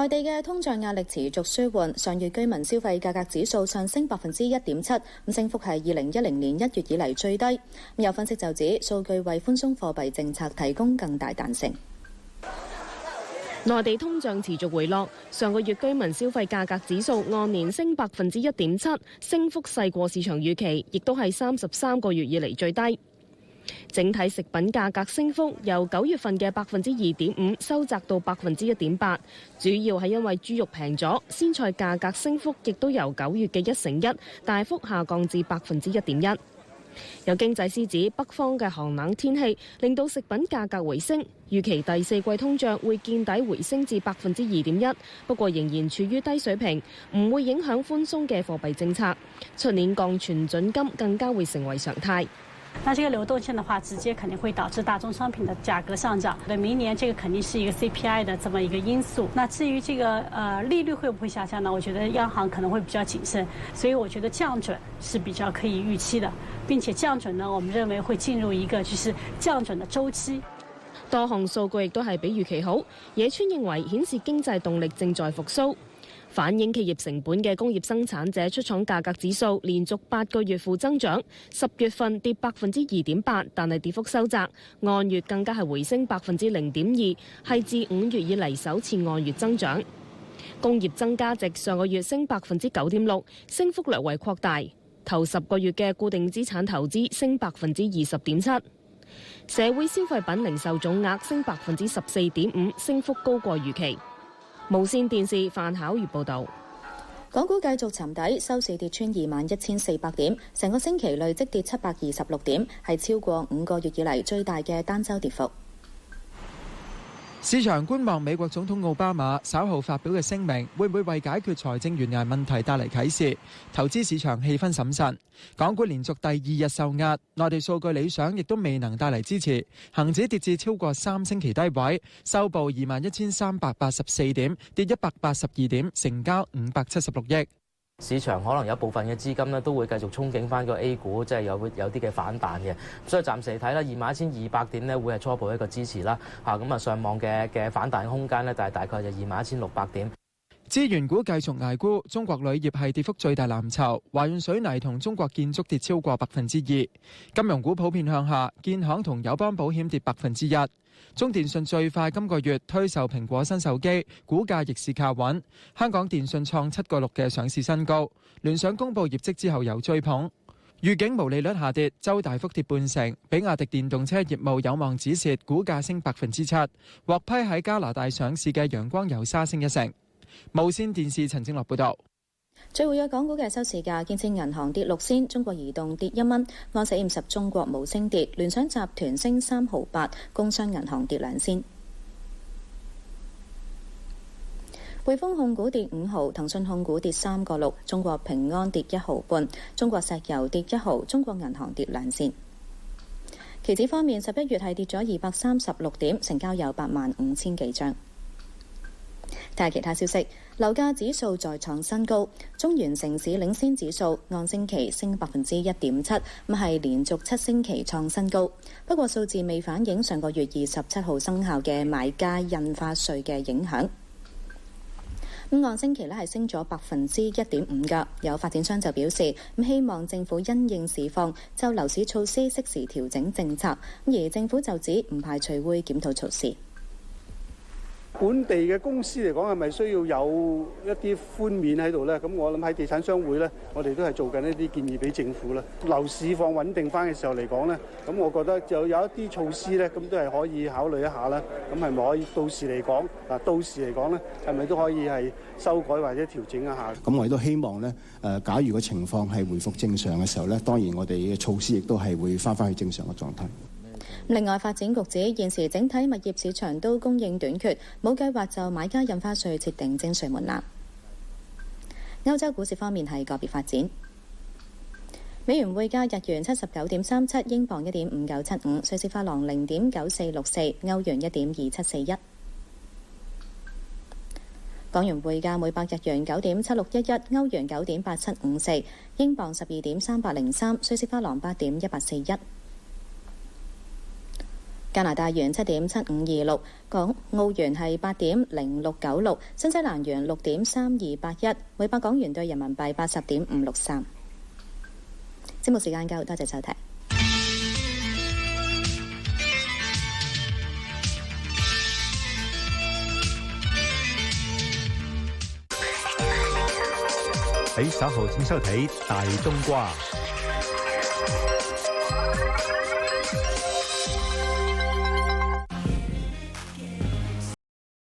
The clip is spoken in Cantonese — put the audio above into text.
內地嘅通脹壓力持續舒緩，上月居民消費價格指數上升1.7%，咁升幅係2010年1月以嚟最低。有分析就指，數據為寬鬆貨幣政策提供更大彈性。內地通脹持續回落，上個月居民消費價格指數按年升1.7%，升幅細過市場預期，亦都係33個月以嚟最低。整體食品價格升幅由9月份嘅2.5%收窄到1.8%，主要係因為豬肉平咗，鮮菜價格升幅亦都由9月嘅1%大幅下降至1.1%。有經濟師指，北方嘅寒冷天氣令到食品價格回升，預期第四季通脹會見底回升至2.1%，不過仍然處於低水平，唔會影響寬鬆嘅貨幣政策。出年降存準金更加會成為常態。那這個流動性的話，直接肯定會導致大宗商品的價格上漲。對明年，這個肯定是一個 CPI 的這麼一個因素。那至於這個利率會不會下降呢？我覺得央行可能會比較謹慎，所以我覺得降準是比較可以預期的，並且降準呢，我們認為會進入一個就是降準的週期。多項數據亦都係比預期好，野村認為顯示經濟動力正在復甦。反映企業成本嘅工業生產者出廠價格指數連續8個月負增長，10月份跌2.8%，但係跌幅收窄，按月更加係回升0.2%，係自5月以嚟首次按月增長。工業增加值上個月升9.6%，升幅略為擴大。頭10個月嘅固定資產投資升20.7%。社會消費品零售總額升14.5%，升幅高過預期。無線電視范巧如報導，港股繼續沉底，收市跌穿21,400點，成個星期累積跌726點，係超過5個月以嚟最大嘅單週跌幅。市場觀望美國總統奧巴馬稍後發表嘅聲明，會唔會為解決財政懸崖問題帶嚟啟示？投資市場氣氛審慎，港股連續第2日受壓，內地數據理想亦都未能帶嚟支持，恒指跌至超過3星期低位，收報21,384點，跌182點，成交576億。市場可能有部分嘅資金咧都會繼續憧憬翻個 A 股，即係有啲嘅反彈嘅，所以暫時嚟睇啦，21,200點咧會係初步一個支持啦。咁啊上望嘅反彈空間咧，大概就21,600點。資源股繼續捱沽，中國鋁業係跌幅最大藍籌，華潤水泥同中國建築跌超過2%。金融股普遍向下，建行同友邦保險跌1%。中電信最快今個月推售蘋果新手機，股價逆市靠穩。香港電訊創7個6嘅上市新高。聯想公佈業績之後有追捧，預警毛利率下跌，周大幅跌半成。比亞迪電動車業務有望止蝕，股價升7%。獲批喺加拿大上市嘅陽光油砂升1成。無線電視陳正樂報道。最活躍港股嘅收市價，建設銀行跌6仙，中國移動跌1蚊，安實50中國無升跌，聯想集團升3毫8，工商銀行跌2仙。匯豐控股跌5毫，騰訊控股跌3個6，中國平安跌1毫半，中國石油跌1毫，中國銀行跌2仙。期指方面，11月係跌咗236點，成交有85,000幾張。睇下其他消息，樓價指數再創新高，中原城市領先指數按星期升1.7%，咁係連續7星期創新高。不過數字未反映上個月27號生效嘅買家印花稅嘅影響。咁按星期咧係升咗1.5%㗎。有發展商就表示，咁希望政府因應市況，就樓市措施適時調整政策。而政府就指唔排除會檢討措施。本地嘅公司嚟講係咪需要有一啲寬免喺度呢？咁我諗喺地產商會呢，我哋都係做緊一啲建議俾政府啦。樓市況穩定翻嘅時候嚟講呢，咁我覺得就有一啲措施呢，咁都係可以考慮一下啦。咁係咪可以到時嚟講？到時嚟講呢，係咪都可以係修改或者調整一下？咁我亦都希望呢，假如個情況係回復正常嘅時候呢，當然我哋嘅措施亦都係會翻返去正常嘅狀態。另外，發展局指現時整體物業市場都供應短缺，冇計劃就買家印花稅設定徵稅門檻。歐洲股市方面係個別發展，美元匯價日元79.37，英鎊1.5975，瑞士法郎0.9464，歐元1.2741，港元匯價每百日元9.7611，歐元9.8754，英鎊12.3803，瑞士法郎8.1841。加拿大元7.7526，澳元係8.0696，新西蘭元6.3281，每百港元對人民幣80.563。節目時間夠，多謝收睇。喺稍後請收睇大冬瓜。